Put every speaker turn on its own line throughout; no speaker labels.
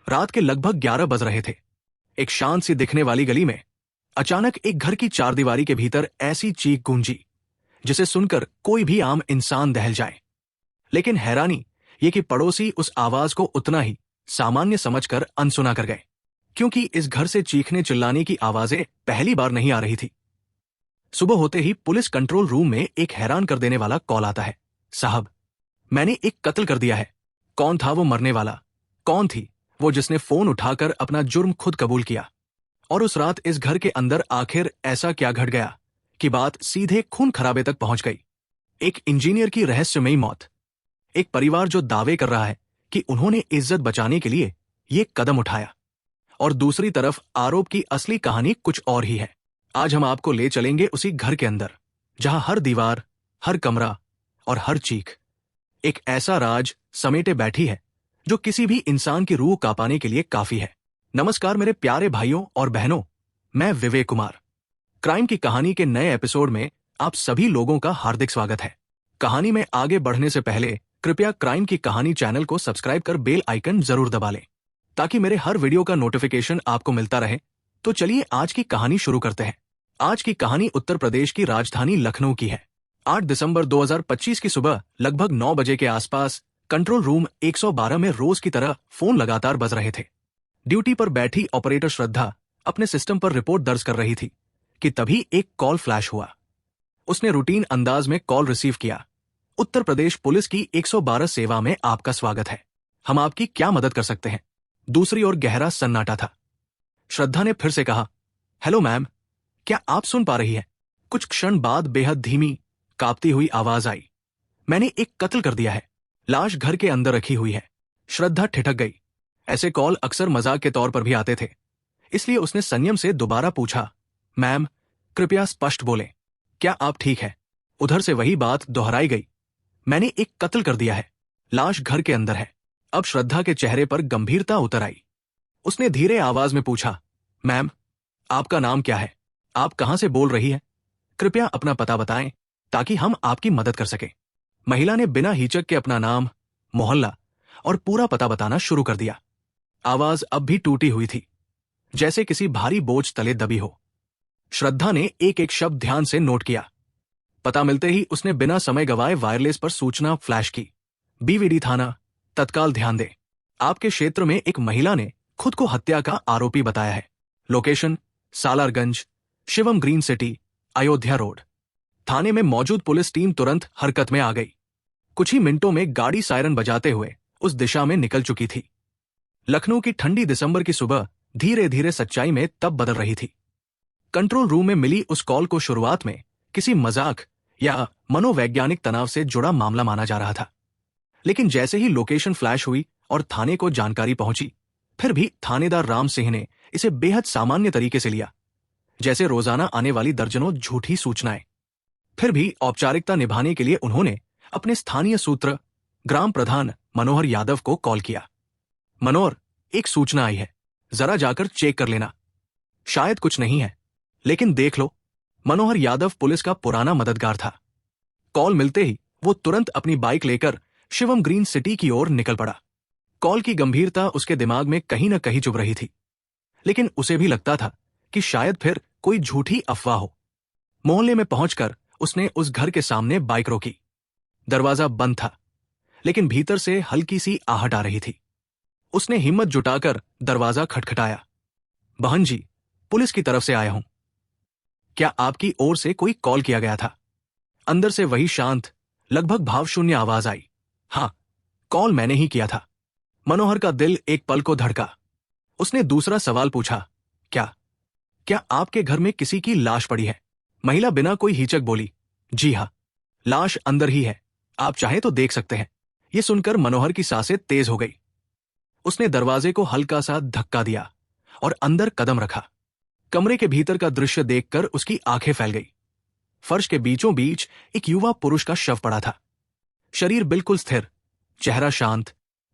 रात के लगभग 11 बज रहे थे। एक शांत सी दिखने वाली गली में अचानक एक घर की चारदीवारी के भीतर ऐसी चीख गूंजी जिसे सुनकर कोई भी आम इंसान दहल जाए। लेकिन हैरानी ये कि पड़ोसी उस आवाज को उतना ही सामान्य समझकर अनसुना कर गए, क्योंकि इस घर से चीखने चिल्लाने की आवाजें पहली बार नहीं आ रही थी। सुबह होते ही पुलिस कंट्रोल रूम में एक हैरान कर देने वाला कॉल आता है। साहब, मैंने एक कत्ल कर दिया है। कौन था वो मरने वाला? कौन थी वो जिसने फोन उठाकर अपना जुर्म खुद कबूल किया? और उस रात इस घर के अंदर आखिर ऐसा क्या घट गया कि बात सीधे खून खराबे तक पहुंच गई? एक इंजीनियर की रहस्यमयी मौत, एक परिवार जो दावे कर रहा है कि उन्होंने इज्जत बचाने के लिए ये कदम उठाया, और दूसरी तरफ आरोप की असली कहानी कुछ और ही है। आज हम आपको ले चलेंगे उसी घर के अंदर जहां हर दीवार, हर कमरा और हर चीख एक ऐसा राज समेटे बैठी है जो किसी भी इंसान की रूह कांपाने के लिए काफी है। नमस्कार मेरे प्यारे भाइयों और बहनों, मैं विवेक कुमार। क्राइम की कहानी के नए एपिसोड में आप सभी लोगों का हार्दिक स्वागत है। कहानी में आगे बढ़ने से पहले कृपया क्राइम की कहानी चैनल को सब्सक्राइब कर बेल आइकन जरूर दबा लें ताकि मेरे हर वीडियो का नोटिफिकेशन आपको मिलता रहे। तो चलिए आज की कहानी शुरू करते हैं। आज की कहानी उत्तर प्रदेश की राजधानी लखनऊ की है। 8 दिसंबर 2025 की सुबह लगभग 9 बजे के आसपास कंट्रोल रूम 112 में रोज की तरह फोन लगातार बज रहे थे। ड्यूटी पर बैठी ऑपरेटर श्रद्धा अपने सिस्टम पर रिपोर्ट दर्ज कर रही थी कि तभी एक कॉल फ्लैश हुआ। उसने रूटीन अंदाज में कॉल रिसीव किया। उत्तर प्रदेश पुलिस की 112 सेवा में आपका स्वागत है। हम आपकी क्या मदद कर सकते हैं? दूसरी ओर गहरा सन्नाटा था। श्रद्धा ने फिर से कहा, हेलो मैम, क्या आप सुन पा रही है? कुछ क्षण बाद बेहद धीमी कांपती हुई आवाज आई, मैंने एक कत्ल कर दिया है। लाश घर के अंदर रखी हुई है। श्रद्धा ठिठक गई। ऐसे कॉल अक्सर मजाक के तौर पर भी आते थे, इसलिए उसने संयम से दोबारा पूछा, मैम कृपया स्पष्ट बोलें, क्या आप ठीक है? उधर से वही बात दोहराई गई, मैंने एक कत्ल कर दिया है, लाश घर के अंदर है। अब श्रद्धा के चेहरे पर गंभीरता उतर आई। उसने धीरे आवाज में पूछा, मैम आपका नाम क्या है? आप कहां से बोल रही है? कृपया अपना पता बताएं ताकि हम आपकी मदद कर सकें। महिला ने बिना हिचक के अपना नाम, मोहल्ला और पूरा पता बताना शुरू कर दिया। आवाज अब भी टूटी हुई थी, जैसे किसी भारी बोझ तले दबी हो। श्रद्धा ने एक एक शब्द ध्यान से नोट किया। पता मिलते ही उसने बिना समय गवाए वायरलेस पर सूचना फ्लैश की। बीवीडी थाना, तत्काल ध्यान दें। आपके क्षेत्र में एक महिला ने खुद को हत्या का आरोपी बताया है। Location Salarganj, Shivam green city, Ayodhya road. थाने में मौजूद पुलिस टीम तुरंत हरकत में आ गई। कुछ ही मिनटों में गाड़ी सायरन बजाते हुए उस दिशा में निकल चुकी थी। लखनऊ की ठंडी दिसंबर की सुबह धीरे धीरे सच्चाई में तब बदल रही थी। कंट्रोल रूम में मिली उस कॉल को शुरुआत में किसी मजाक या मनोवैज्ञानिक तनाव से जुड़ा मामला माना जा रहा था, लेकिन जैसे ही लोकेशन फ्लैश हुई और थाने को जानकारी पहुंची, फिर भी थानेदार राम सिंह ने इसे बेहद सामान्य तरीके से लिया, जैसे रोजाना आने वाली दर्जनों झूठी सूचनाएं। फिर भी औपचारिकता निभाने के लिए उन्होंने अपने स्थानीय सूत्र ग्राम प्रधान मनोहर यादव को कॉल किया। मनोहर, एक सूचना आई है, जरा जाकर चेक कर लेना। शायद कुछ नहीं है, लेकिन देख लो। मनोहर यादव पुलिस का पुराना मददगार था। कॉल मिलते ही वो तुरंत अपनी बाइक लेकर शिवम ग्रीन सिटी की ओर निकल पड़ा। कॉल की गंभीरता उसके दिमाग में कहीं न कहीं चुभ रही थी, लेकिन उसे भी लगता था कि शायद फिर कोई झूठी अफवाह हो। मोहल्ले में पहुंचकर उसने उस घर के सामने बाइक रोकी। दरवाजा बंद था, लेकिन भीतर से हल्की सी आहट आ रही थी। उसने हिम्मत जुटाकर दरवाजा खटखटाया। बहन जी, पुलिस की तरफ से आया हूं। क्या आपकी ओर से कोई कॉल किया गया था? अंदर से वही शांत, लगभग भावशून्य आवाज आई, हाँ, कॉल मैंने ही किया था। मनोहर का दिल एक पल को धड़का। उसने दूसरा सवाल पूछा, क्या आपके घर में किसी की लाश पड़ी है? महिला बिना कोई हिचक बोली, जी हाँ, लाश अंदर ही है, आप चाहे तो देख सकते हैं। यह सुनकर मनोहर की सांसें तेज हो गई। उसने दरवाजे को हल्का सा धक्का दिया और अंदर कदम रखा। कमरे के भीतर का दृश्य देखकर उसकी आंखें फैल गई। फर्श के बीचों बीच एक युवा पुरुष का शव पड़ा था। शरीर बिल्कुल स्थिर, चेहरा शांत,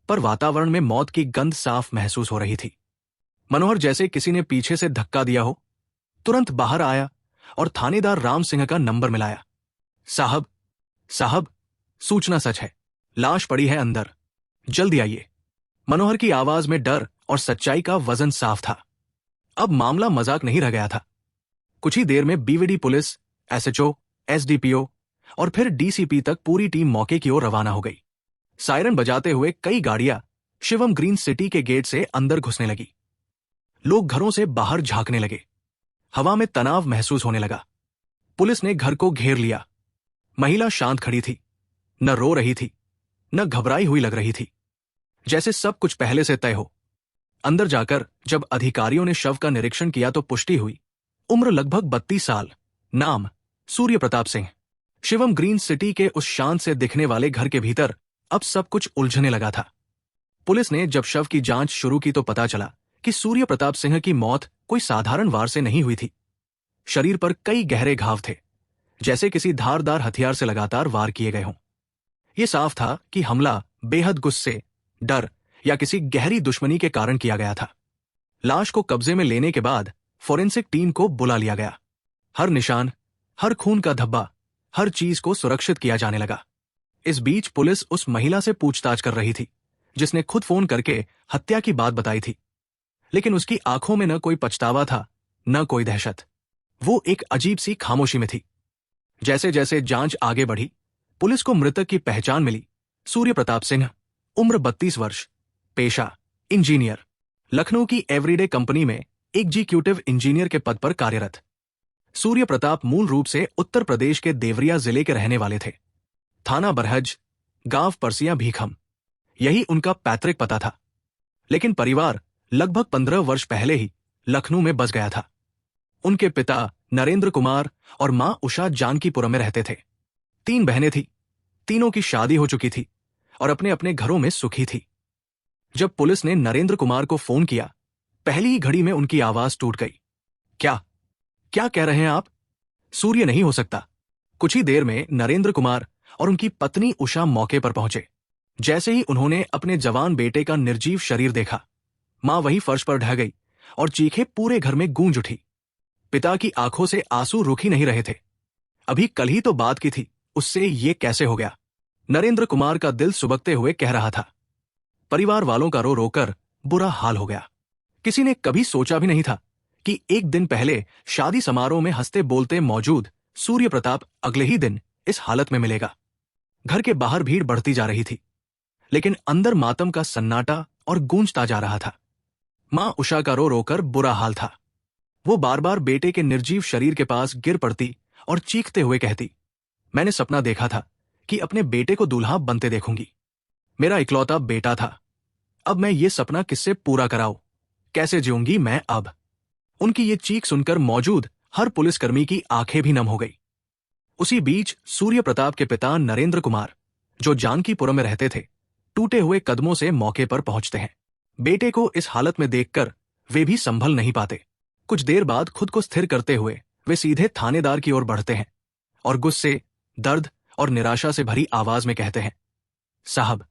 पर वातावरण में मौत की गंध साफ महसूस हो रही थी। मनोहर जैसे किसी ने पीछे से धक्का दिया हो, तुरंत बाहर आया और थानेदार राम सिंह का नंबर मिलाया। साहब, सूचना सच है, लाश पड़ी है अंदर, जल्दी आइए। मनोहर की आवाज में डर और सच्चाई का वजन साफ था। अब मामला मजाक नहीं रह गया था। कुछ ही देर में बीवीडी पुलिस, एसएचओ, एसडीपीओ और फिर डीसीपी तक पूरी टीम मौके की ओर रवाना हो गई। सायरन बजाते हुए कई गाड़ियां शिवम ग्रीन सिटी के गेट से अंदर घुसने लगी। लोग घरों से बाहर झांकने लगे। हवा में तनाव महसूस होने लगा। पुलिस ने घर को घेर लिया। महिला शांत खड़ी थी, न रो रही थी, न घबराई हुई लग रही थी, जैसे सब कुछ पहले से तय हो। अंदर जाकर जब अधिकारियों ने शव का निरीक्षण किया तो पुष्टि हुई। उम्र लगभग 32 साल, नाम सूर्य प्रताप सिंह। शिवम ग्रीन सिटी के उस शांत से दिखने वाले घर के भीतर अब सब कुछ उलझने लगा था। पुलिस ने जब शव की जांच शुरू की तो पता चला कि सूर्य प्रताप सिंह की मौत कोई साधारण वार से नहीं हुई थी। शरीर पर कई गहरे घाव थे, जैसे किसी धारदार हथियार से लगातार वार किए गए हों। यह साफ था कि हमला बेहद गुस्से, डर या किसी गहरी दुश्मनी के कारण किया गया था। लाश को कब्जे में लेने के बाद फोरेंसिक टीम को बुला लिया गया। हर निशान, हर खून का धब्बा, हर चीज को सुरक्षित किया जाने लगा। इस बीच पुलिस उस महिला से पूछताछ कर रही थी जिसने खुद फोन करके हत्या की बात बताई थी, लेकिन उसकी आंखों में न कोई पछतावा था, न कोई दहशत। वो एक अजीब सी खामोशी में थी। जैसे जैसे जांच आगे बढ़ी, पुलिस को मृतक की पहचान मिली। सूर्य प्रताप सिंह, उम्र 32 वर्ष, पेशा इंजीनियर, लखनऊ की एवरीडे कंपनी में एग्जीक्यूटिव इंजीनियर के पद पर कार्यरत। सूर्य प्रताप मूल रूप से उत्तर प्रदेश के देवरिया जिले के रहने वाले थे। थाना बरहज, गांव परसिया भीखम, यही उनका पैतृक पता था। लेकिन परिवार लगभग 15 वर्ष पहले ही लखनऊ में बस गया था। उनके पिता नरेंद्र कुमार और मां उषा जानकीपुरम में रहते थे। 3 बहनें थीं, तीनों की शादी हो चुकी थी और अपने अपने घरों में सुखी थी। जब पुलिस ने नरेंद्र कुमार को फोन किया, पहली ही घड़ी में उनकी आवाज टूट गई। क्या क्या कह रहे हैं आप? सूर्य नहीं हो सकता। कुछ ही देर में नरेंद्र कुमार और उनकी पत्नी उषा मौके पर पहुंचे। जैसे ही उन्होंने अपने जवान बेटे का निर्जीव शरीर देखा, मां वही फर्श पर ढह गई और चीखें पूरे घर में गूंज उठी। पिता की आंखों से आंसू रुक ही नहीं रहे थे। अभी कल ही तो बात की थी, उससे ये कैसे हो गया? नरेंद्र कुमार का दिल सुबकते हुए कह रहा था। परिवार वालों का रो रोकर बुरा हाल हो गया। किसी ने कभी सोचा भी नहीं था कि एक दिन पहले शादी समारोह में हंसते बोलते मौजूद सूर्य प्रताप अगले ही दिन इस हालत में मिलेगा। घर के बाहर भीड़ बढ़ती जा रही थी, लेकिन अंदर मातम का सन्नाटा और गूंजता जा रहा था। मां उषा का रो रोकर बुरा हाल था। वो बार बार बेटे के निर्जीव शरीर के पास गिर पड़ती और चीखते हुए कहती, मैंने सपना देखा था कि अपने बेटे को दूल्हा बनते देखूंगी। मेरा इकलौता बेटा था। अब मैं ये सपना किससे पूरा कराऊं? कैसे जीऊंगी मैं अब? उनकी ये चीख सुनकर मौजूद हर पुलिसकर्मी की आंखें भी नम हो गई। उसी बीच सूर्य प्रताप के पिता नरेंद्र कुमार, जो जानकीपुरम में रहते थे, टूटे हुए कदमों से मौके पर पहुंचते हैं। बेटे को इस हालत में देखकर वे भी संभल नहीं पाते। कुछ देर बाद खुद को स्थिर करते हुए वे सीधे थानेदार की ओर बढ़ते हैं और गुस्से, दर्द और निराशा से भरी आवाज में कहते हैं, साहब,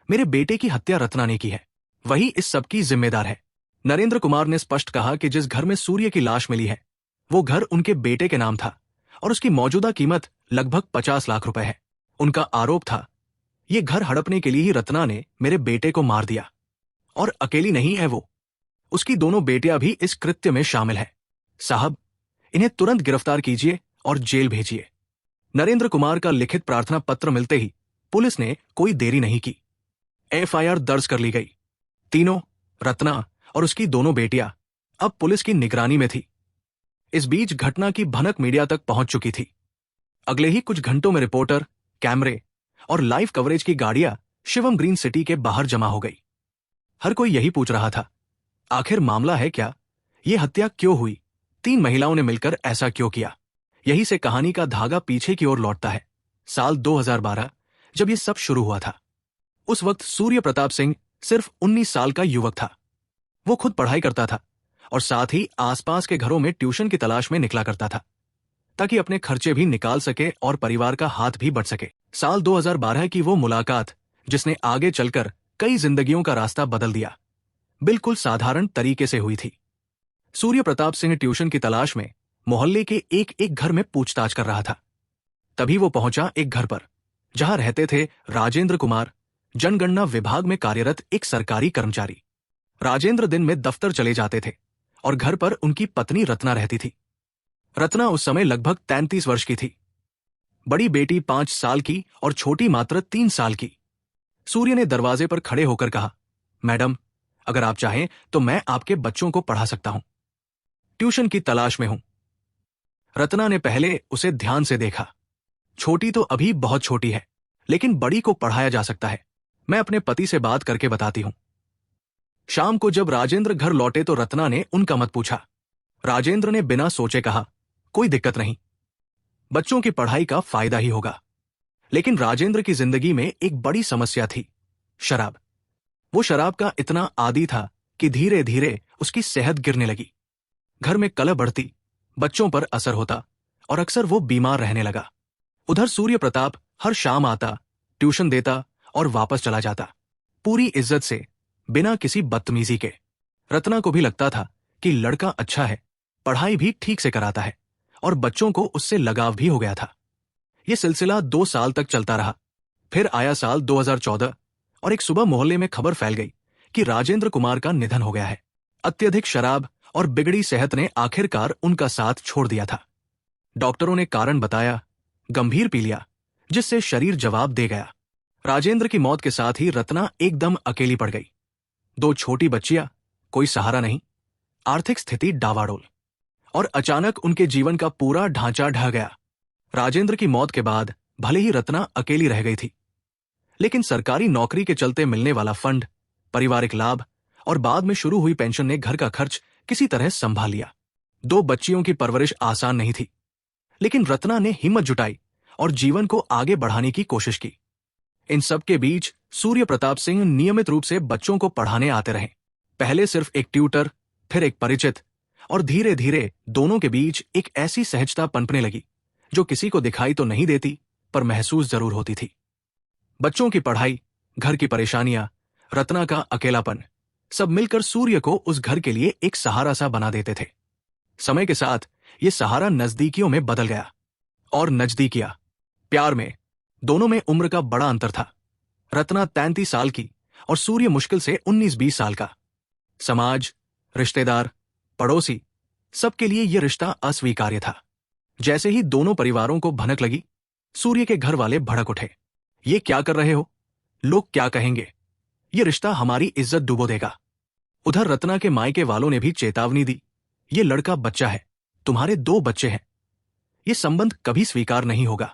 मेरे बेटे की हत्या रत्ना ने की है। वही इस सब की जिम्मेदार है। नरेंद्र कुमार ने स्पष्ट कहा कि जिस घर में सूर्य की लाश मिली है, वो घर उनके बेटे के नाम था और उसकी मौजूदा कीमत लगभग 50 लाख रुपए है। उनका आरोप था, ये घर हड़पने के लिए ही रत्ना ने मेरे बेटे को मार दिया। और अकेली नहीं है वो, उसकी दोनों बेटियां भी इस कृत्य में शामिल है। साहब, इन्हें तुरंत गिरफ्तार कीजिए और जेल भेजिए। नरेंद्र कुमार का लिखित प्रार्थना पत्र मिलते ही पुलिस ने कोई देरी नहीं की। एफआईआर दर्ज कर ली गई। तीनों, रत्ना और उसकी दोनों बेटियां, अब पुलिस की निगरानी में थी। इस बीच घटना की भनक मीडिया तक पहुंच चुकी थी। अगले ही कुछ घंटों में रिपोर्टर, कैमरे और लाइव कवरेज की गाड़ियां शिवम ग्रीन सिटी के बाहर जमा हो गई। हर कोई यही पूछ रहा था, आखिर मामला है क्या? ये हत्या क्यों हुई? 3 महिलाओं ने मिलकर ऐसा क्यों किया? यही से कहानी का धागा पीछे की ओर लौटता है। साल 2012, जब ये सब शुरू हुआ था, उस वक्त सूर्य प्रताप सिंह सिर्फ 19 साल का युवक था। वो खुद पढ़ाई करता था और साथ ही आसपास के घरों में ट्यूशन की तलाश में निकला करता था, ताकि अपने खर्चे भी निकाल सके और परिवार का हाथ भी बढ़ सके। साल 2012 की वो मुलाकात, जिसने आगे चलकर कई जिंदगियों का रास्ता बदल दिया, बिल्कुल साधारण तरीके से हुई थी। सूर्य प्रताप सिंह ट्यूशन की तलाश में मोहल्ले के एक एक घर में पूछताछ कर रहा था। तभी वो पहुंचा एक घर पर, जहां रहते थे राजेंद्र कुमार, जनगणना विभाग में कार्यरत एक सरकारी कर्मचारी। राजेंद्र दिन में दफ्तर चले जाते थे और घर पर उनकी पत्नी रत्ना रहती थी। रत्ना उस समय लगभग 33 वर्ष की थी। बड़ी बेटी 5 साल की और छोटी मात्र 3 साल की। सूर्य ने दरवाजे पर खड़े होकर कहा, मैडम, अगर आप चाहें तो मैं आपके बच्चों को पढ़ा सकता हूं। ट्यूशन की तलाश में हूं। रत्ना ने पहले उसे ध्यान से देखा। छोटी तो अभी बहुत छोटी है, लेकिन बड़ी को पढ़ाया जा सकता है। मैं अपने पति से बात करके बताती हूं। शाम को जब राजेंद्र घर लौटे तो रत्ना ने उनका मत पूछा। राजेंद्र ने बिना सोचे कहा, कोई दिक्कत नहीं, बच्चों की पढ़ाई का फायदा ही होगा। लेकिन राजेंद्र की जिंदगी में एक बड़ी समस्या थी, शराब। वो शराब का इतना आदी था कि धीरे धीरे उसकी सेहत गिरने लगी। घर में कलह बढ़ती, बच्चों पर असर होता और अक्सर वो बीमार रहने लगा। उधर सूर्य प्रताप हर शाम आता, ट्यूशन देता और वापस चला जाता, पूरी इज्जत से, बिना किसी बदतमीजी के। रत्ना को भी लगता था कि लड़का अच्छा है, पढ़ाई भी ठीक से कराता है और बच्चों को उससे लगाव भी हो गया था। यह सिलसिला 2 साल तक चलता रहा। फिर आया साल 2014 और एक सुबह मोहल्ले में खबर फैल गई कि राजेंद्र कुमार का निधन हो गया है। अत्यधिक शराब और बिगड़ी सेहत ने आखिरकार उनका साथ छोड़ दिया था। डॉक्टरों ने कारण बताया, गंभीर पीलिया, जिससे शरीर जवाब दे गया। राजेंद्र की मौत के साथ ही रत्ना एकदम अकेली पड़ गई। 2 छोटी बच्चियां, कोई सहारा नहीं, आर्थिक स्थिति डावाडोल, और अचानक उनके जीवन का पूरा ढांचा ढह गया। राजेंद्र की मौत के बाद भले ही रत्ना अकेली रह गई थी, लेकिन सरकारी नौकरी के चलते मिलने वाला फंड, पारिवारिक लाभ और बाद में शुरू हुई पेंशन ने घर का खर्च किसी तरह संभाल लिया। 2 बच्चियों की परवरिश आसान नहीं थी, लेकिन रत्ना ने हिम्मत जुटाई और जीवन को आगे बढ़ाने की कोशिश की। इन सब के बीच सूर्य प्रताप सिंह नियमित रूप से बच्चों को पढ़ाने आते रहे। पहले सिर्फ एक ट्यूटर, फिर एक परिचित, और धीरे धीरे दोनों के बीच एक ऐसी सहजता पनपने लगी जो किसी को दिखाई तो नहीं देती, पर महसूस जरूर होती थी। बच्चों की पढ़ाई, घर की परेशानियां, रत्ना का अकेलापन, सब मिलकर सूर्य को उस घर के लिए एक सहारा सा बना देते थे। समय के साथ ये सहारा नजदीकियों में बदल गया, और नजदीकियां, प्यार में, दोनों में उम्र का बड़ा अंतर था। रत्ना 33 साल की और सूर्य मुश्किल से 19-20 साल का। समाज, रिश्तेदार, पड़ोसी, सबके लिए यह रिश्ता अस्वीकार्य था। जैसे ही दोनों परिवारों को भनक लगी, सूर्य के घर वाले भड़क उठे। ये क्या कर रहे हो? लोग क्या कहेंगे? ये रिश्ता हमारी इज्जत डुबो देगा। उधर रत्ना के मायके वालों ने भी चेतावनी दी, ये लड़का बच्चा है, तुम्हारे 2 बच्चे हैं, ये संबंध कभी स्वीकार नहीं होगा।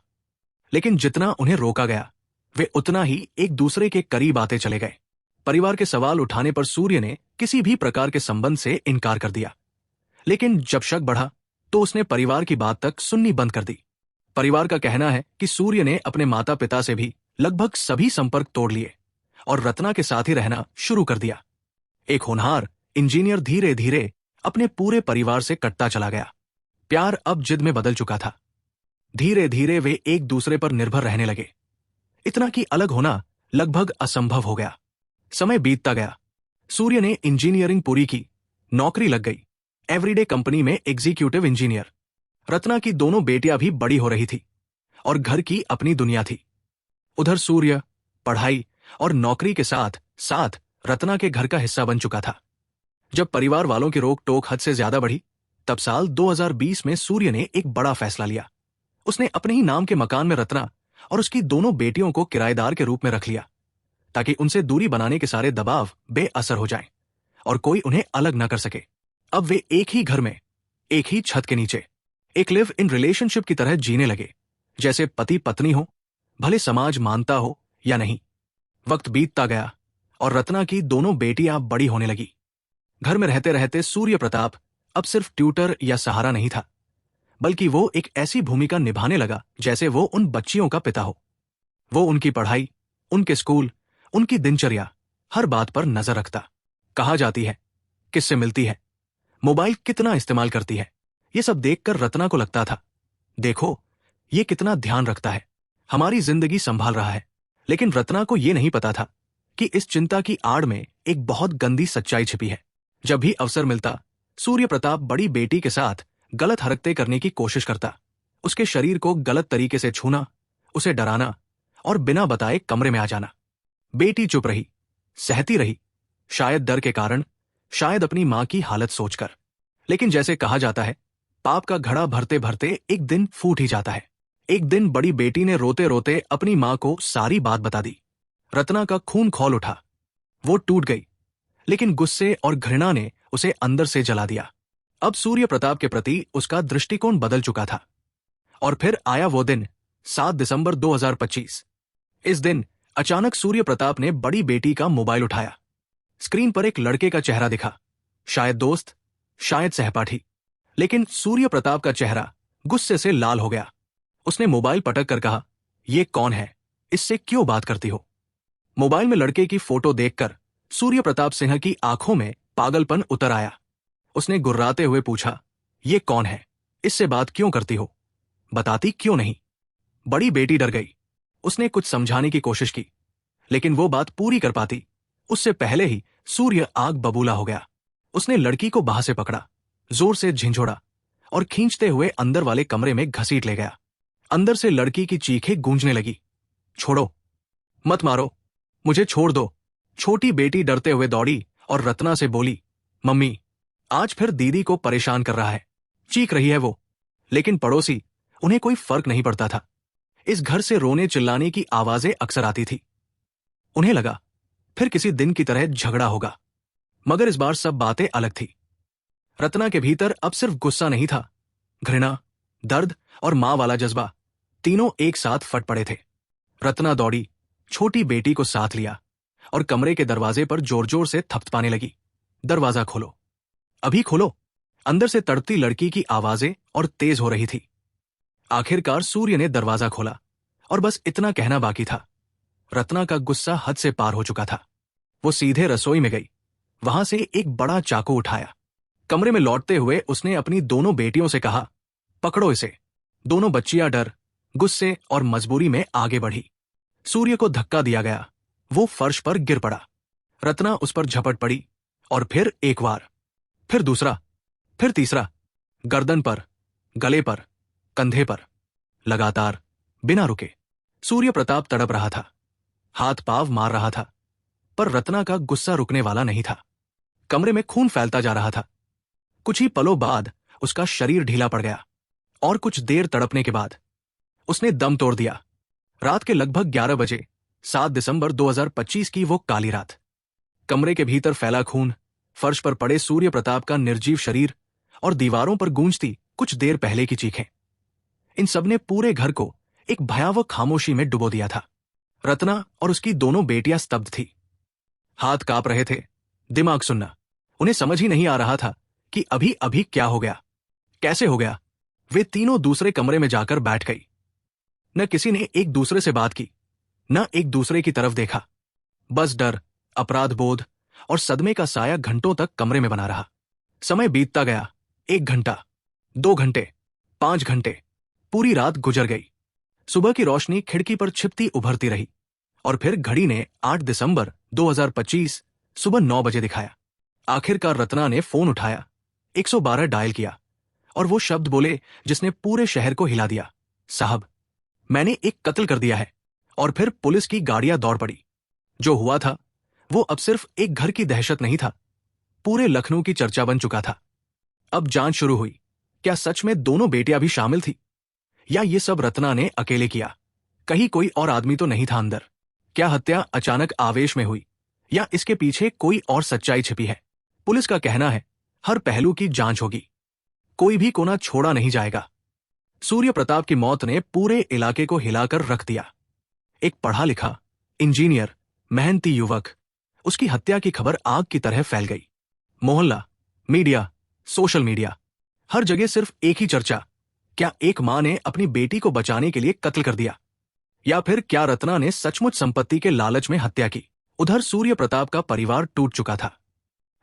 लेकिन जितना उन्हें रोका गया, वे उतना ही एक दूसरे के करीब आते चले गए। परिवार के सवाल उठाने पर सूर्य ने किसी भी प्रकार के संबंध से इनकार कर दिया। लेकिन जब शक बढ़ा तो उसने परिवार की बात तक सुननी बंद कर दी। परिवार का कहना है कि सूर्य ने अपने माता पिता से भी लगभग सभी संपर्क तोड़ लिए और रत्ना के साथ ही रहना शुरू कर दिया। एक होनहार इंजीनियर धीरे धीरे अपने पूरे परिवार से कटता चला गया। प्यार अब जिद में बदल चुका था। धीरे धीरे वे एक दूसरे पर निर्भर रहने लगे, इतना कि अलग होना लगभग असंभव हो गया। समय बीतता गया। सूर्य ने इंजीनियरिंग पूरी की, नौकरी लग गई, एवरीडे कंपनी में एग्जीक्यूटिव इंजीनियर। रत्ना की दोनों बेटियां भी बड़ी हो रही थी और घर की अपनी दुनिया थी। उधर सूर्य पढ़ाई और नौकरी के साथ साथ रत्ना के घर का हिस्सा बन चुका था। जब परिवार वालों की रोक टोक हद से ज्यादा बढ़ी, तब साल 2020 में सूर्य ने एक बड़ा फैसला लिया। उसने अपने ही नाम के मकान में रत्ना और उसकी दोनों बेटियों को किराएदार के रूप में रख लिया, ताकि उनसे दूरी बनाने के सारे दबाव बेअसर हो जाएं और कोई उन्हें अलग न कर सके। अब वे एक ही घर में, एक ही छत के नीचे, एक लिव इन रिलेशनशिप की तरह जीने लगे, जैसे पति पत्नी हो, भले समाज मानता हो या नहीं। वक्त बीतता गया और रत्ना की दोनों बेटियां बड़ी होने लगी। घर में रहते रहते सूर्य प्रताप अब सिर्फ ट्यूटर या सहारा नहीं था, बल्कि वो एक ऐसी भूमिका निभाने लगा जैसे वो उन बच्चियों का पिता हो। वो उनकी पढ़ाई, उनके स्कूल, उनकी दिनचर्या, हर बात पर नजर रखता। कहाँ जाती है, किससे मिलती है, मोबाइल कितना इस्तेमाल करती है, ये सब देखकर रत्ना को लगता था, देखो ये कितना ध्यान रखता है, हमारी जिंदगी संभाल रहा है। लेकिन रत्ना को ये नहीं पता था कि इस चिंता की आड़ में एक बहुत गंदी सच्चाई छिपी है। जब भी अवसर मिलता, सूर्य प्रताप बड़ी बेटी के साथ गलत हरकतें करने की कोशिश करता। उसके शरीर को गलत तरीके से छूना, उसे डराना और बिना बताए कमरे में आ जाना। बेटी चुप रही, सहती रही, शायद डर के कारण, शायद अपनी मां की हालत सोचकर। लेकिन जैसे कहा जाता है, पाप का घड़ा भरते भरते एक दिन फूट ही जाता है। एक दिन बड़ी बेटी ने रोते रोते अपनी मां को सारी बात बता दी। रत्ना का खून खौल उठा, वो टूट गई, लेकिन गुस्से और घृणा ने उसे अंदर से जला दिया। अब सूर्य प्रताप के प्रति उसका दृष्टिकोण बदल चुका था। और फिर आया वो दिन, 7 दिसंबर 2025। इस दिन अचानक सूर्य प्रताप ने बड़ी बेटी का मोबाइल उठाया। स्क्रीन पर एक लड़के का चेहरा दिखा, शायद दोस्त, शायद सहपाठी। लेकिन सूर्य प्रताप का चेहरा गुस्से से लाल हो गया। उसने मोबाइल पटक कर कहा, ये कौन है, इससे क्यों बात करती हो? मोबाइल में लड़के की फोटो देखकर सूर्य प्रताप सिंह की आंखों में पागलपन उतर आया। उसने गुर्राते हुए पूछा, ये कौन है, इससे बात क्यों करती हो, बताती क्यों नहीं? बड़ी बेटी डर गई। उसने कुछ समझाने की कोशिश की, लेकिन वो बात पूरी कर पाती उससे पहले ही सूर्य आग बबूला हो गया। उसने लड़की को बाह से पकड़ा, जोर से झिंझोड़ा और खींचते हुए अंदर वाले कमरे में घसीट ले गया। अंदर से लड़की की चीखें गूंजने लगी, छोड़ो, मत मारो, मुझे छोड़ दो। छोटी बेटी डरते हुए दौड़ी और रत्ना से बोली, मम्मी, आज फिर दीदी को परेशान कर रहा है। चीख रही है वो। लेकिन पड़ोसी, उन्हें कोई फर्क नहीं पड़ता था। इस घर से रोने चिल्लाने की आवाजें अक्सर आती थी। उन्हें लगा फिर किसी दिन की तरह झगड़ा होगा, मगर इस बार सब बातें अलग थी। रत्ना के भीतर अब सिर्फ गुस्सा नहीं था, घृणा, दर्द और मां वाला जज्बा तीनों एक साथ फट पड़े थे। रत्ना दौड़ी, छोटी बेटी को साथ लिया और कमरे के दरवाजे पर जोर जोर से थपथपाने लगी, दरवाजा खोलो, अभी खोलो। अंदर से तड़पती लड़की की आवाजें और तेज हो रही थी। आखिरकार सूर्य ने दरवाजा खोला और बस इतना कहना बाकी था। रत्ना का गुस्सा हद से पार हो चुका था। वो सीधे रसोई में गई, वहां से एक बड़ा चाकू उठाया। कमरे में लौटते हुए उसने अपनी दोनों बेटियों से कहा, पकड़ो इसे। दोनों बच्चियां डर, गुस्से और मजबूरी में आगे बढ़ी। सूर्य को धक्का दिया गया, वो फर्श पर गिर पड़ा। रत्ना उस पर झपट पड़ी और फिर एक बार, फिर दूसरा, फिर तीसरा, गर्दन पर, गले पर, कंधे पर, लगातार, बिना रुके। सूर्य प्रताप तड़प रहा था, हाथ पांव मार रहा था, पर रत्ना का गुस्सा रुकने वाला नहीं था। कमरे में खून फैलता जा रहा था। कुछ ही पलों बाद उसका शरीर ढीला पड़ गया और कुछ देर तड़पने के बाद उसने दम तोड़ दिया। रात के लगभग 11 बजे, 7 दिसंबर 2025 की वो काली रात। कमरे के भीतर फैला खून, फर्श पर पड़े सूर्य प्रताप का निर्जीव शरीर और दीवारों पर गूंजती कुछ देर पहले की चीखें, इन सबने पूरे घर को एक भयावह खामोशी में डुबो दिया था। रत्ना और उसकी दोनों बेटियां स्तब्ध थी, हाथ कांप रहे थे, दिमाग सुन्ना। उन्हें समझ ही नहीं आ रहा था कि अभी अभी क्या हो गया, कैसे हो गया। वे तीनों दूसरे कमरे में जाकर बैठ गई। न किसी ने एक दूसरे से बात की, न एक दूसरे की तरफ देखा। बस डर, अपराध बोध और सदमे का साया घंटों तक कमरे में बना रहा। समय बीतता गया, 1 घंटा, 2 घंटे, 5 घंटे, पूरी रात गुजर गई। सुबह की रोशनी खिड़की पर छिपती उभरती रही और फिर घड़ी ने 8 दिसंबर 2025 सुबह 9 बजे दिखाया। आखिरकार रत्ना ने फोन उठाया, 112 डायल किया और वो शब्द बोले जिसने पूरे शहर को हिला दिया, साहब, मैंने एक कत्ल कर दिया है। और फिर पुलिस की गाड़ियां दौड़ पड़ी। जो हुआ था वो अब सिर्फ एक घर की दहशत नहीं था, पूरे लखनऊ की चर्चा बन चुका था। अब जांच शुरू हुई। क्या सच में दोनों बेटियां भी शामिल थी, या ये सब रत्ना ने अकेले किया? कहीं कोई और आदमी तो नहीं था अंदर? क्या हत्या अचानक आवेश में हुई, या इसके पीछे कोई और सच्चाई छिपी है? पुलिस का कहना है हर पहलू की जांच होगी, कोई भी कोना छोड़ा नहीं जाएगा। सूर्य प्रताप की मौत ने पूरे इलाके को हिलाकर रख दिया। एक पढ़ा लिखा, इंजीनियर, मेहनती युवक, उसकी हत्या की खबर आग की तरह फैल गई। मोहल्ला, मीडिया, सोशल मीडिया, हर जगह सिर्फ एक ही चर्चा, क्या एक मां ने अपनी बेटी को बचाने के लिए कत्ल कर दिया, या फिर क्या रत्ना ने सचमुच संपत्ति के लालच में हत्या की? उधर सूर्य प्रताप का परिवार टूट चुका था।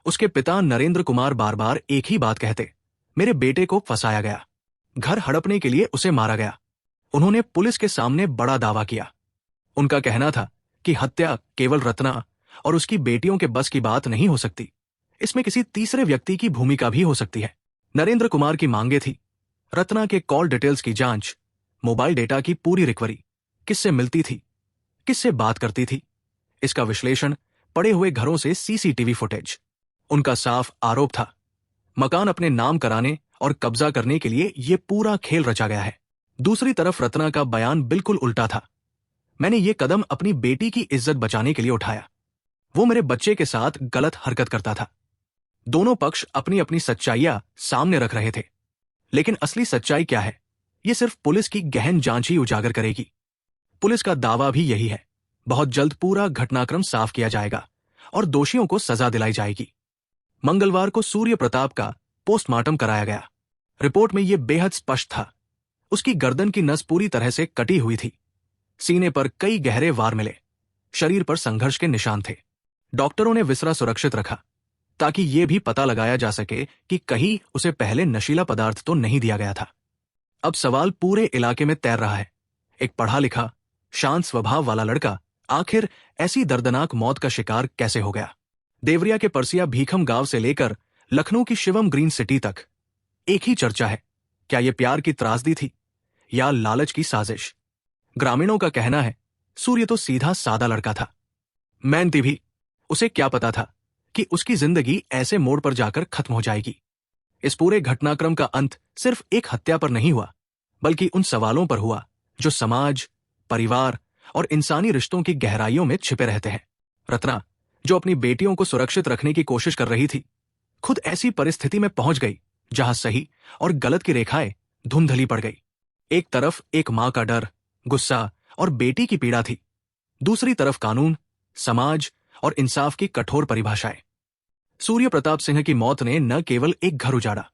उसके पिता नरेंद्र कुमार बार बार एक ही बात कहते, मेरे बेटे को फंसाया गया, घर हड़पने के लिए उसे मारा गया। उन्होंने पुलिस के सामने बड़ा दावा किया। उनका कहना था कि हत्या केवल रत्ना और उसकी बेटियों के बस की बात नहीं हो सकती, इसमें किसी तीसरे व्यक्ति की भूमिका भी हो सकती है। नरेंद्र कुमार की मांगे थी रत्ना के कॉल डिटेल्स की जांच, मोबाइल डेटा की पूरी रिकवरी, किससे मिलती थी, किससे बात करती थी, इसका विश्लेषण पड़े हुए घरों से सीसीटीवी फुटेज। उनका साफ आरोप था, मकान अपने नाम कराने और कब्जा करने के लिए ये पूरा खेल रचा गया है। दूसरी तरफ रत्ना का बयान बिल्कुल उल्टा था। मैंने ये कदम अपनी बेटी की इज्जत बचाने के लिए उठाया। वो मेरे बच्चे के साथ गलत हरकत करता था। दोनों पक्ष अपनी अपनी सच्चाइयां सामने रख रहे थे, लेकिन असली सच्चाई क्या है, ये सिर्फ पुलिस की गहन जांच ही उजागर करेगी। पुलिस का दावा भी यही है, बहुत जल्द पूरा घटनाक्रम साफ किया जाएगा और दोषियों को सजा दिलाई जाएगी। मंगलवार को सूर्य प्रताप का पोस्टमार्टम कराया गया। रिपोर्ट में यह बेहद स्पष्ट था। उसकी गर्दन की नस पूरी तरह से कटी हुई थी। सीने पर कई गहरे वार मिले। शरीर पर संघर्ष के निशान थे। डॉक्टरों ने विसरा सुरक्षित रखा ताकि यह भी पता लगाया जा सके कि कहीं उसे पहले नशीला पदार्थ तो नहीं दिया गया था। अब सवाल पूरे इलाके में तैर रहा है, एक पढ़ा लिखा, शांत स्वभाव वाला लड़का आखिर ऐसी दर्दनाक मौत का शिकार कैसे हो गया। देवरिया के परसिया भीखम गांव से लेकर लखनऊ की शिवम ग्रीन सिटी तक एक ही चर्चा है, क्या यह प्यार की त्रासदी थी या लालच की साजिश। ग्रामीणों का कहना है, सूर्य तो सीधा सादा लड़का था, मेहनती भी। उसे क्या पता था कि उसकी जिंदगी ऐसे मोड़ पर जाकर खत्म हो जाएगी। इस पूरे घटनाक्रम का अंत सिर्फ एक हत्या पर नहीं हुआ, बल्कि उन सवालों पर हुआ जो समाज, परिवार और इंसानी रिश्तों की गहराइयों में छिपे रहते हैं। रत्ना, जो अपनी बेटियों को सुरक्षित रखने की कोशिश कर रही थी, खुद ऐसी परिस्थिति में पहुंच गई जहां सही और गलत की रेखाएं धुंधली पड़ गई। एक तरफ एक मां का डर, गुस्सा और बेटी की पीड़ा थी, दूसरी तरफ कानून, समाज और इंसाफ की कठोर परिभाषाएं। सूर्य प्रताप सिंह की मौत ने न केवल एक घर उजाड़ा,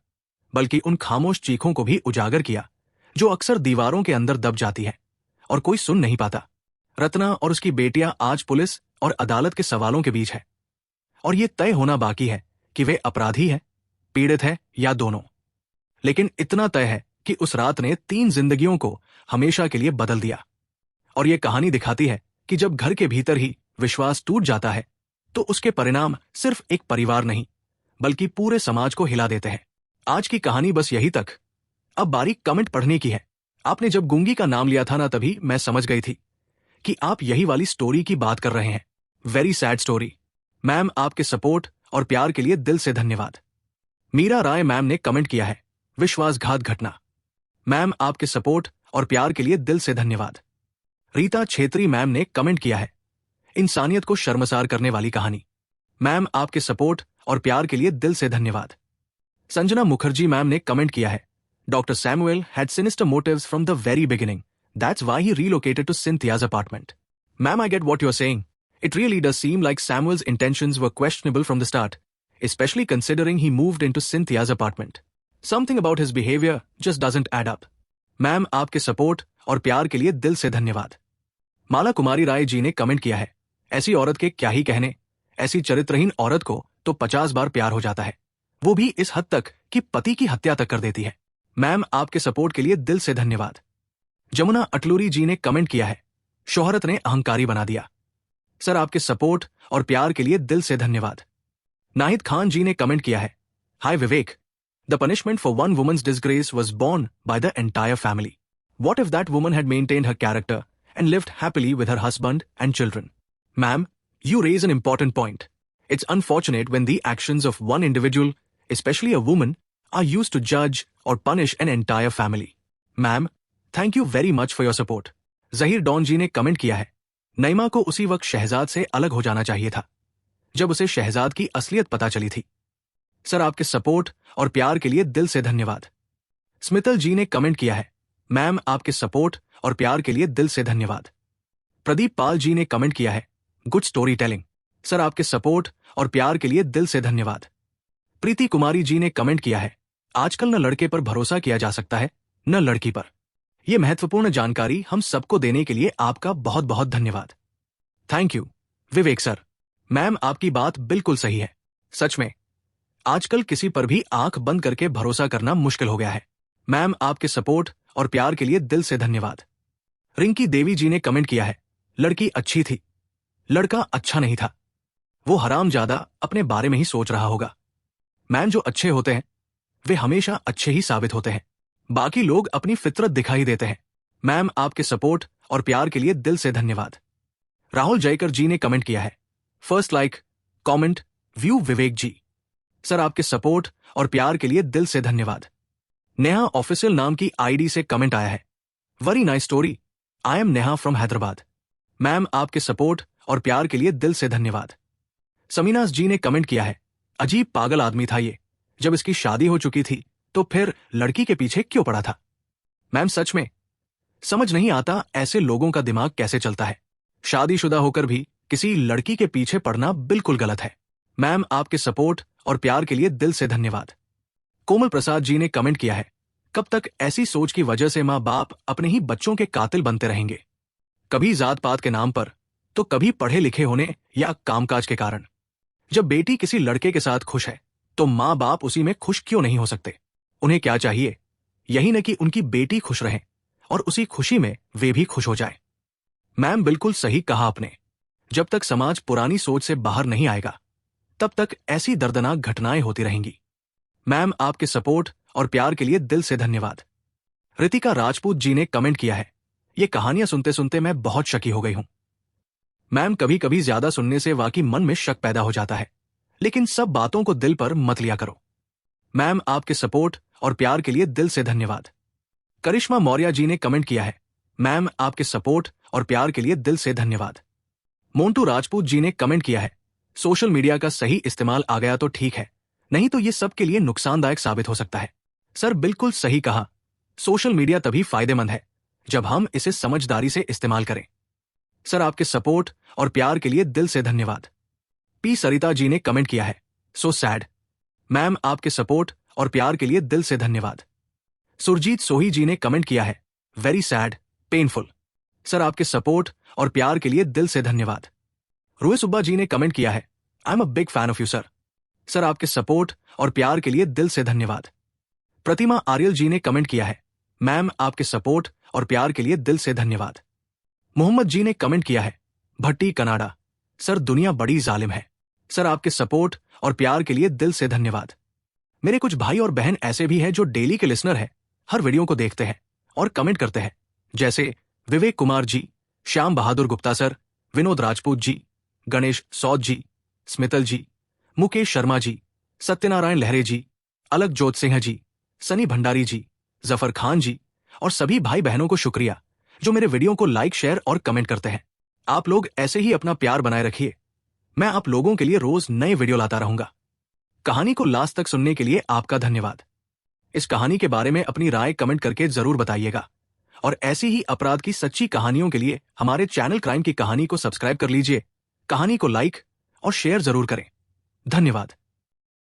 बल्कि उन खामोश चीखों को भी उजागर किया जो अक्सर दीवारों के अंदर दब जाती है और कोई सुन नहीं पाता। रत्ना और उसकी बेटियां आज पुलिस और अदालत के सवालों के बीच है, और यह तय होना बाकी है कि वे अपराधी है, पीड़ित है या दोनों। लेकिन इतना तय है कि उस रात ने 3 जिंदगियों को हमेशा के लिए बदल दिया। और यह कहानी दिखाती है कि जब घर के भीतर ही विश्वास टूट जाता है तो उसके परिणाम सिर्फ एक परिवार नहीं, बल्कि पूरे समाज को हिला देते हैं। आज की कहानी बस यही तक। अब बारी कमेंट पढ़ने की है। आपने जब गूंगी का नाम लिया था ना, तभी मैं समझ गई थी कि आप यही वाली स्टोरी की बात कर रहे हैं। Very sad story. मैम, आपके सपोर्ट और प्यार के लिए दिल से धन्यवाद। मीरा राय मैम ने कमेंट किया है, विश्वासघात घटना। मैम, आपके सपोर्ट और प्यार के लिए दिल से धन्यवाद। रीता छेत्री मैम ने कमेंट किया है, इंसानियत को शर्मसार करने वाली कहानी। मैम, आपके सपोर्ट और प्यार के लिए दिल से धन्यवाद। संजना मुखर्जी मैम ने कमेंट किया है, doctor Samuel had sinister motives from the very beginning, that's why he relocated to Cynthia's apartment. Ma'am, I get what you are saying. It really does seem like Samuel's intentions were questionable from the start, especially considering he moved into Cynthia's apartment. Something about his behavior just doesn't add up. Ma'am, आपके support और प्यार के लिए दिल से धन्यवाद। माला कुमारी राय जी ने comment किया है, ऐसी औरत के क्या ही कहने, ऐसी चरित्रहीन औरत को तो 50 बार प्यार हो जाता है, वो भी इस हद तक कि पति की हत्या तक कर देती है। मैम, आपके सपोर्ट के लिए दिल से धन्यवाद। जमुना अटलूरी जी ने कमेंट किया है, शोहरत ने अहंकारी बना दिया। सर, आपके सपोर्ट और प्यार के लिए दिल से धन्यवाद। नाहिद खान जी ने कमेंट किया है, hi Vivek, the punishment for one woman's disgrace was borne by the entire family. What if that woman had maintained her character and lived happily with her husband and children? Ma'am, you raise an important point. It's unfortunate when the actions of one individual, especially a woman, are used to judge or punish an entire family. Ma'am, thank you very much for your support. Zahir Dawn जी ने comment किया है, नईमा को उसी वक्त शहजाद से अलग हो जाना चाहिए था जब उसे शहजाद की असलियत पता चली थी। सर, आपके सपोर्ट और प्यार के लिए दिल से धन्यवाद। स्मितल जी ने कमेंट किया है, मैम, आपके सपोर्ट और प्यार के लिए दिल से धन्यवाद। प्रदीप पाल जी ने कमेंट किया है, गुड स्टोरी टेलिंग। सर, आपके सपोर्ट और प्यार के लिए दिल से धन्यवाद। प्रीति कुमारी जी ने कमेंट किया है, आजकल न लड़के पर भरोसा किया जा सकता है न लड़की पर। यह महत्वपूर्ण जानकारी हम सबको देने के लिए आपका बहुत बहुत धन्यवाद। Thank you Vivek sir. Ma'am, आपकी बात बिल्कुल सही है। सच में आजकल किसी पर भी आंख बंद करके भरोसा करना मुश्किल हो गया है। मैम, आपके सपोर्ट और प्यार के लिए दिल से धन्यवाद। रिंकी देवी जी ने कमेंट किया है, लड़की अच्छी थी, लड़का अच्छा नहीं था। वो हरामजादा अपने बारे में ही सोच रहा होगा। मैम, जो अच्छे होते हैं वे हमेशा अच्छे ही साबित होते हैं, बाकी लोग अपनी फितरत दिखाई देते हैं। मैम, आपके सपोर्ट और प्यार के लिए दिल से धन्यवाद। राहुल जयकर जी ने कमेंट किया है, फर्स्ट लाइक, कमेंट, व्यू विवेक जी। सर आपके सपोर्ट और प्यार के लिए दिल से धन्यवाद। नेहा ऑफिशियल नाम की आईडी से कमेंट आया है, very nice story, I am Neha from Hyderabad. Ma'am आपके सपोर्ट और प्यार के लिए दिल से धन्यवाद। समीनास जी ने कमेंट किया है, अजीब पागल आदमी था ये, जब इसकी शादी हो चुकी थी तो फिर लड़की के पीछे क्यों पड़ा था। मैम सच में समझ नहीं आता ऐसे लोगों का दिमाग कैसे चलता है। शादीशुदा होकर भी किसी लड़की के पीछे पड़ना बिल्कुल गलत है। मैम आपके सपोर्ट और प्यार के लिए दिल से धन्यवाद। कोमल प्रसाद जी ने कमेंट किया है, कब तक ऐसी सोच की वजह से माँ बाप अपने ही बच्चों के कातिल बनते रहेंगे, कभी जात पात के नाम पर तो कभी पढ़े लिखे होने या कामकाज के कारण। जब बेटी किसी लड़के के साथ खुश है तो माँ बाप उसी में खुश क्यों नहीं हो सकते। उन्हें क्या चाहिए, यही न कि उनकी बेटी खुश रहे और उसी खुशी में वे भी खुश हो जाए। मैम बिल्कुल सही कहा आपने, जब तक समाज पुरानी सोच से बाहर नहीं आएगा तब तक ऐसी दर्दनाक घटनाएं होती रहेंगी। मैम आपके सपोर्ट और प्यार के लिए दिल से धन्यवाद। रितिका राजपूत जी ने कमेंट किया है, ये कहानियां सुनते सुनते मैं बहुत शकी हो गई हूं। मैम कभी कभी ज्यादा सुनने से वाकई मन में शक पैदा हो जाता है, लेकिन सब बातों को दिल पर मत लिया करो। मैम आपके सपोर्ट और प्यार के लिए दिल से धन्यवाद। करिश्मा मौर्य जी ने कमेंट किया है, मैम आपके सपोर्ट और प्यार के लिए दिल से धन्यवाद। मोंटू राजपूत जी ने कमेंट किया है, सोशल मीडिया का सही इस्तेमाल आ गया तो ठीक है, नहीं तो ये सबके लिए नुकसानदायक साबित हो सकता है। सर बिल्कुल सही कहा, सोशल मीडिया तभी फायदेमंद है जब हम इसे समझदारी से इस्तेमाल करें। सर आपके सपोर्ट और प्यार के लिए दिल से धन्यवाद। पी सरिता जी ने कमेंट किया है, सो सैड, मैम आपके सपोर्ट और प्यार के लिए दिल से धन्यवाद। सुरजीत सोही जी ने कमेंट किया है, वेरी सैड, पेनफुल, सर आपके सपोर्ट और प्यार के लिए दिल से धन्यवाद। रोए सुब्बा जी ने कमेंट किया है, I am a big fan of you sir, sir आपके सपोर्ट और प्यार के लिए दिल से धन्यवाद। प्रतिमा आर्यल जी ने कमेंट किया है, मैम आपके सपोर्ट और प्यार के लिए दिल से धन्यवाद। मोहम्मद जी ने कमेंट किया है, भट्टी कनाडा, सर दुनिया बड़ी जालिम है, सर आपके सपोर्ट और प्यार के लिए दिल से धन्यवाद। मेरे कुछ भाई और बहन ऐसे भी हैं जो डेली के लिसनर हैं, हर वीडियो को देखते हैं और कमेंट करते हैं, जैसे विवेक कुमार जी, श्याम बहादुर गुप्ता सर, विनोद राजपूत जी, गणेश सौद जी, स्मितल जी, मुकेश शर्मा जी, सत्यनारायण लहरे जी, अलक जोत सिंह जी, सनी भंडारी जी, जफर खान जी और सभी भाई बहनों को शुक्रिया जो मेरे वीडियो को लाइक, शेयर और कमेंट करते हैं। आप लोग ऐसे ही अपना प्यार बनाए रखिए। मैं आप लोगों के लिए रोज नए वीडियो लाता रहूंगा। कहानी को लास्ट तक सुनने के लिए आपका धन्यवाद। इस कहानी के बारे में अपनी राय कमेंट करके जरूर बताइएगा और ऐसी ही अपराध की सच्ची कहानियों के लिए हमारे चैनल क्राइम की कहानी को सब्सक्राइब कर लीजिए। कहानी को लाइक और शेयर जरूर करें। धन्यवाद।